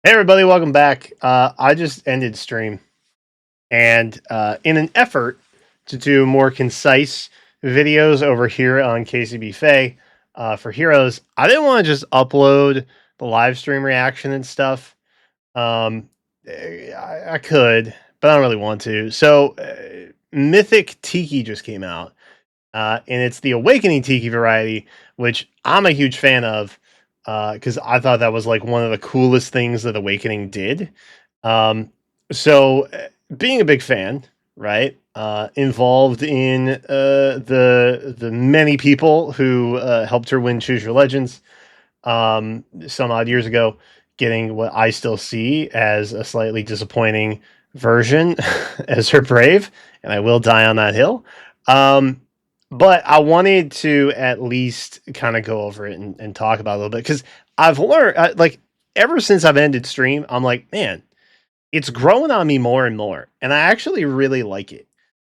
Hey everybody, welcome back. I just ended stream, and in an effort to do more concise videos over here on KCB Faye for Heroes, I didn't want to just upload the live stream reaction and stuff. I could, but I don't really want to. So, Mythic Tiki just came out, and it's the Awakening Tiki variety, which I'm a huge fan of because I thought that was like one of the coolest things that Awakening did. Um, so, being a big fan, right? Involved in the many people who helped her win Choose Your Legends some odd years ago, getting what I still see as a slightly disappointing version as her Brave, and I will die on that hill. But I wanted to at least kind of go over it and talk about it a little bit because I've learned, like, ever since I've ended stream, I'm like, man, it's growing on me more and more, and I actually really like it.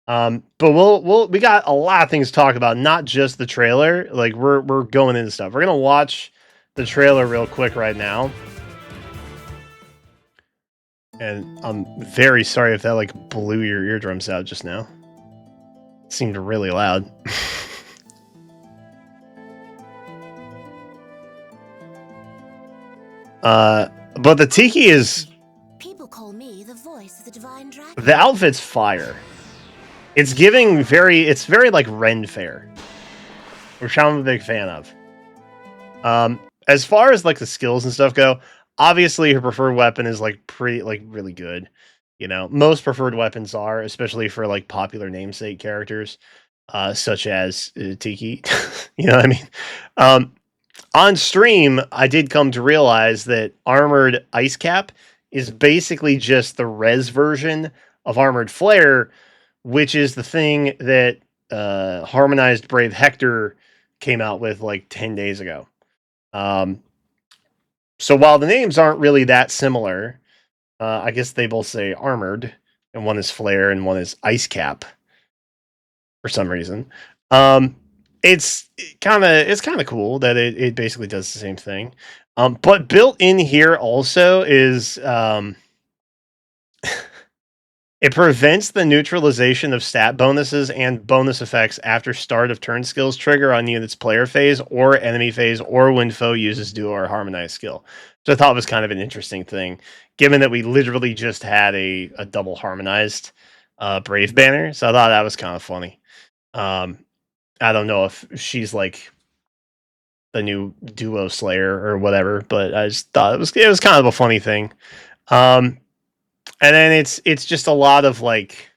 But we got a lot of things to talk about, not just the trailer. Like we're going into stuff. We're gonna watch the trailer real quick right now. And I'm very sorry if that like blew your eardrums out just now. It seemed really loud. But the Tiki is... People call me the voice of the divine dragon. The outfit's fire. It's giving it's very like Ren Fair, which I'm a big fan of. As far as like the skills and stuff go, obviously her preferred weapon is like really good. You know, most preferred weapons are, especially for like popular namesake characters, such as Tiki. You know what I mean? On stream, I did come to realize that Armored Ice Cap is basically just the res version of Armored Flare, which is the thing that Harmonized Brave Hector came out with like 10 days ago. So while the names aren't really that similar, I guess they both say Armored, and one is Flare and one is Ice Cap for some reason. It's kind of cool that it basically does the same thing. But built in here also is it prevents the neutralization of stat bonuses and bonus effects after start of turn skills trigger on units player phase or enemy phase or when foe uses duo or harmonized skill. So I thought it was kind of an interesting thing, given that we literally just had a double harmonized Brave banner. So I thought that was kind of funny. I don't know if she's like the new duo slayer or whatever, but I just thought it was kind of a funny thing. And then it's just a lot of like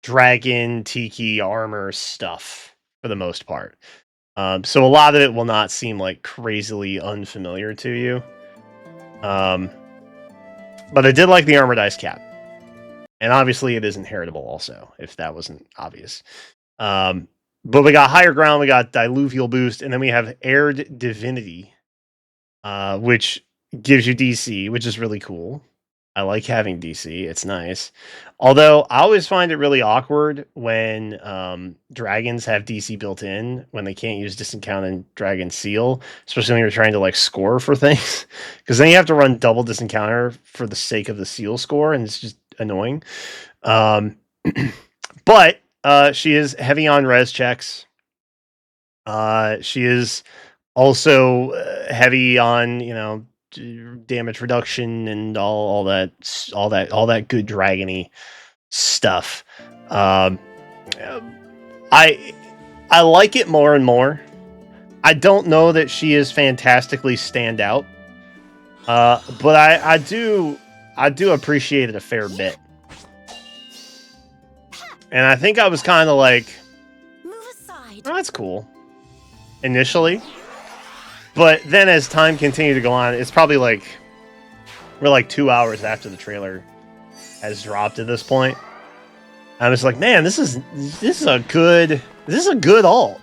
dragon Tiki armor stuff for the most part. So a lot of it will not seem like crazily unfamiliar to you. But I did like the Armored Ice Cap. And obviously it is inheritable also, if that wasn't obvious. But we got Higher Ground, we got Diluvial Boost, and then we have Aired Divinity, which gives you DC, which is really cool. I like having DC. It's nice. Although I always find it really awkward when dragons have DC built in when they can't use Distant Count and Dragon Seal, especially when you're trying to like score for things, because then you have to run double Distant Counter for the sake of the Seal score, and it's just annoying. But she is heavy on res checks. She is also heavy on, you know, damage reduction and all that good dragony stuff. I like it more and more. I don't know that she is fantastically stand out, but I do appreciate it a fair bit. And I think I was kind of like, oh, that's cool initially. But then as time continued to go on, it's probably like we're like 2 hours after the trailer has dropped at this point. I was like, man, this is a good alt.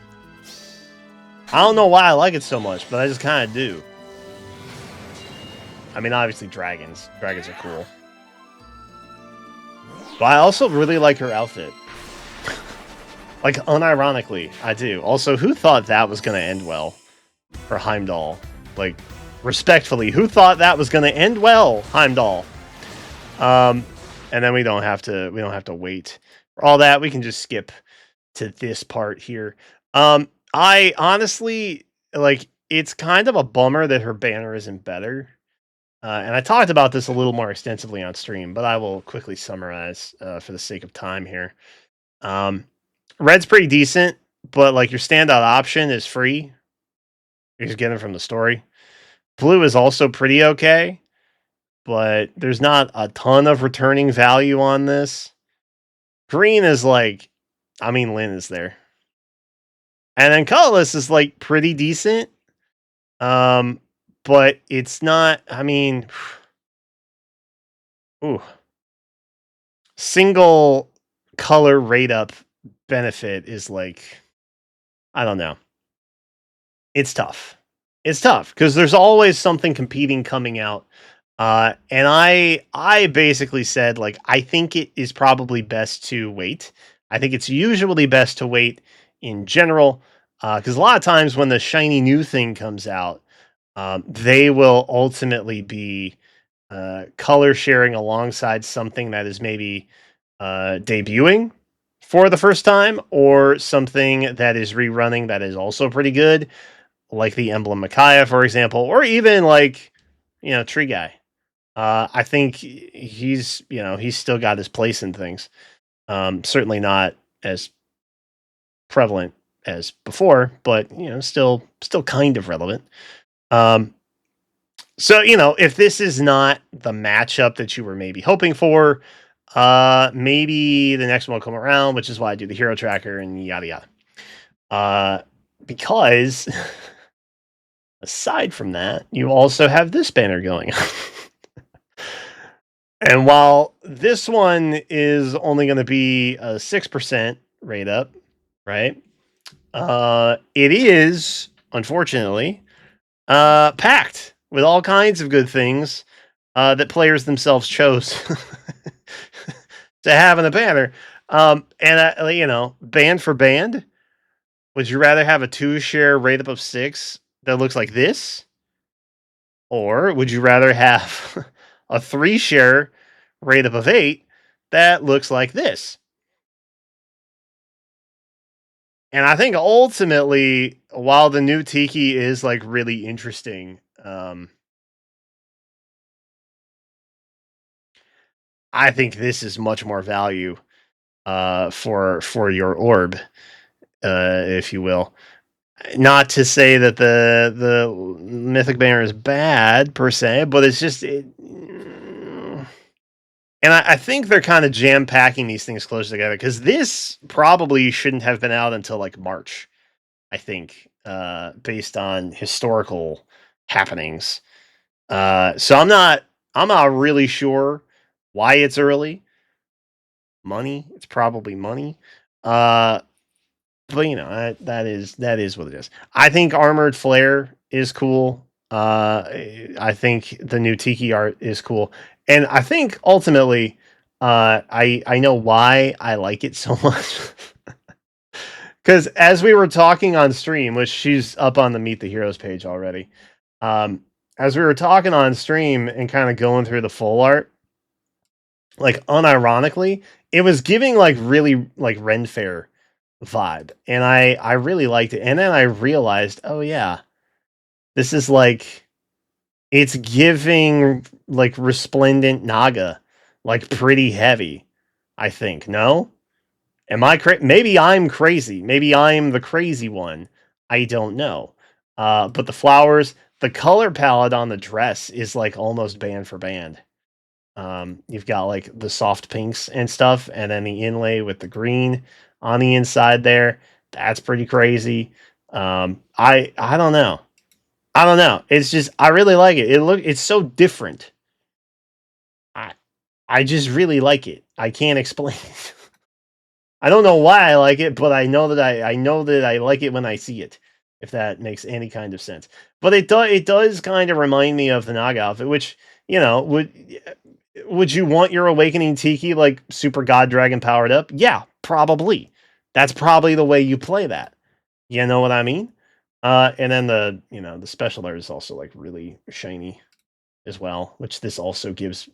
I don't know why I like it so much, but I just kind of do. I mean, obviously dragons are cool. But I also really like her outfit. Like, unironically, I do. Also, who thought that was going to end well for Heimdall? Like, respectfully, who thought that was going to end well, Heimdall? And then we don't have to wait for all that. We can just skip to this part here. I honestly like it's kind of a bummer that her banner isn't better. And I talked about this a little more extensively on stream, but I will quickly summarize for the sake of time here. Red's pretty decent, but like your standout option is free. You just get it from the story. Blue is also pretty okay, but there's not a ton of returning value on this. Green is like, I mean, Lynn is there. And then colorless is like pretty decent. But it's not, I mean, ooh. Single color rate up benefit is like, I don't know. It's tough. It's tough because there's always something competing coming out. And I basically said, like, I think it is probably best to wait. I think it's usually best to wait in general, because a lot of times when the shiny new thing comes out, they will ultimately be color sharing alongside something that is maybe debuting for the first time, or something that is rerunning that is also pretty good, like the Emblem Micaiah, for example, or even like, Tree Guy. I think he's still got his place in things. Certainly not as prevalent as before, but still kind of relevant. So if this is not the matchup that you were maybe hoping for, maybe the next one will come around, which is why I do the hero tracker and yada yada. Because aside from that, you also have this banner going on. And while this one is only going to be a 6% rate up, right? It is, unfortunately, packed with all kinds of good things that players themselves chose to have in a banner. And band for band, would you rather have a 2-share rate up of 6 that looks like this? Or would you rather have a 3-share rate up of 8 that looks like this? And I think ultimately, while the new Tiki is like really interesting, I think this is much more value for your orb, if you will. Not to say that the Mythic Banner is bad per se, but it's just and I think they're kind of jam packing these things close together, because this probably shouldn't have been out until like March, I think, based on historical happenings. So I'm not really sure why it's early. Money, it's probably money. But that is what it is. I think Armored Flare is cool. I think the new Tiki art is cool, and I think ultimately, I know why I like it so much. Because as we were talking on stream, which she's up on the Meet the Heroes page already, as we were talking on stream and kind of going through the full art, like unironically, it was giving like really like Ren Fair vibe, and I really liked it. And then I realized, oh yeah, this is like, it's giving like Resplendent Naga, like pretty heavy, I think. No? Am I maybe I'm crazy. Maybe I'm the crazy one. I don't know. But the flowers, the color palette on the dress is like almost band for band. You've got like the soft pinks and stuff, and then the inlay with the green on the inside there. That's pretty crazy. I don't know. I don't know. It's just, I really like it. It's so different. I just really like it. I can't explain it. I don't know why I like it, but I know that I know that I like it when I see it, if that makes any kind of sense. But it does kind of remind me of the Naga outfit, which, would you want your Awakening Tiki like Super God Dragon powered up? Yeah, probably. That's probably the way you play that. You know what I mean? And then the special art is also like really shiny as well, which this also gives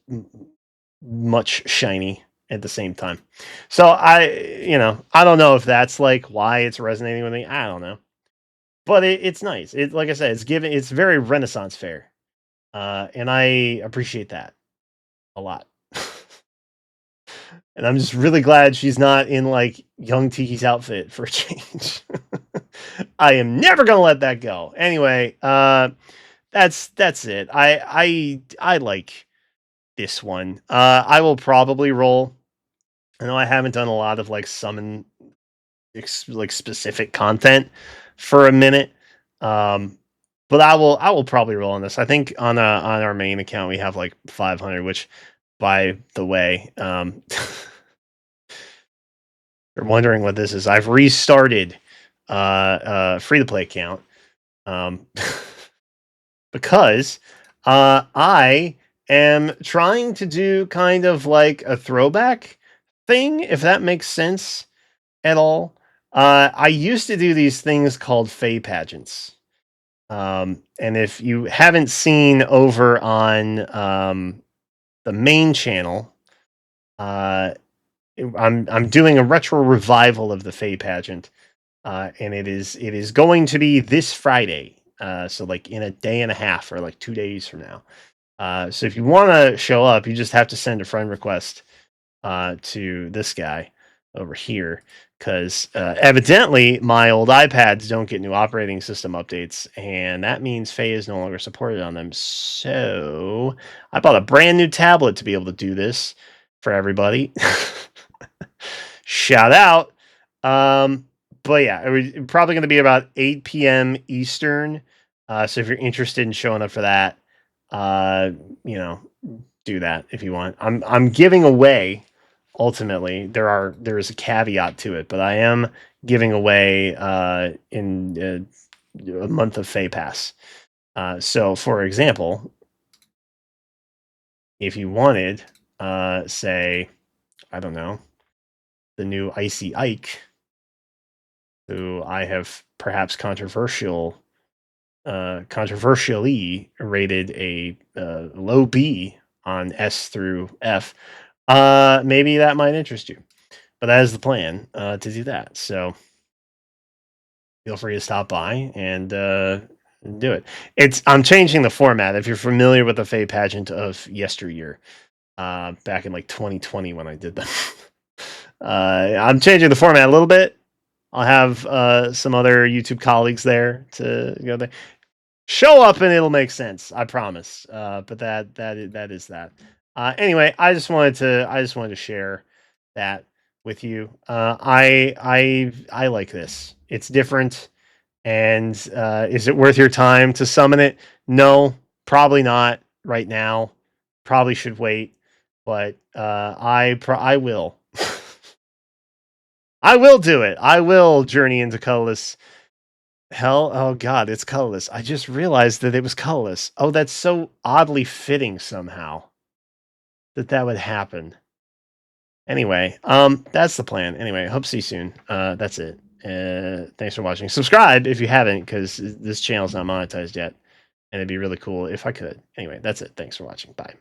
much shiny at the same time. So I don't know if that's like why it's resonating with me. I don't know, but it's nice. It like I said, it's very Renaissance fair, and I appreciate that a lot. And I'm just really glad she's not in like young Tiki's outfit for a change. I am never gonna let that go. Anyway, that's it. I like this one. I will probably roll. I know I haven't done a lot of like summon like specific content for a minute. Um, but I will probably roll on this. I think on our main account we have like 500, which by the way, you're wondering what this is. I've restarted free to play account um because I am trying to do kind of like a throwback thing, if that makes sense at all. I used to do these things called Fey pageants. And if you haven't seen over on the main channel, uh, I'm doing a retro revival of the Fey pageant, and it is going to be this Friday. So like in a day and a half or like 2 days from now. So if you want to show up, you just have to send a friend request to this guy over here because evidently my old iPads don't get new operating system updates, and that means Faye is no longer supported on them. So I bought a brand new tablet to be able to do this for everybody. Shout out. But yeah, it was probably going to be about 8 p.m. Eastern. So if you're interested in showing up for that, uh, you know, do that if you want. I'm giving away. Ultimately, there is a caveat to it, but I am giving away in a month of Fay Pass. So, for example, if you wanted, say, I don't know, the new Icy Ike, who I have perhaps controversially rated a low B on S through F, maybe that might interest you. But that is the plan to do that. So feel free to stop by and do it. I'm changing the format. If you're familiar with the Fey pageant of yesteryear, back in like 2020 when I did them, I'm changing the format a little bit. I'll have some other YouTube colleagues there to go there. Show up and it'll make sense. I promise. But that is that. Anyway, I just wanted to share that with you. I like this. It's different. And is it worth your time to summon it? No, probably not right now. Probably should wait. But I will. I will do it. I will journey into colorless hell. Oh God, it's colorless. I just realized that it was colorless. Oh, that's so oddly fitting somehow that would happen. Anyway, that's the plan. Anyway, hope to see you soon. That's it. Thanks for watching. Subscribe if you haven't, because this channel's not monetized yet, and it'd be really cool if I could. Anyway, that's it. Thanks for watching. Bye.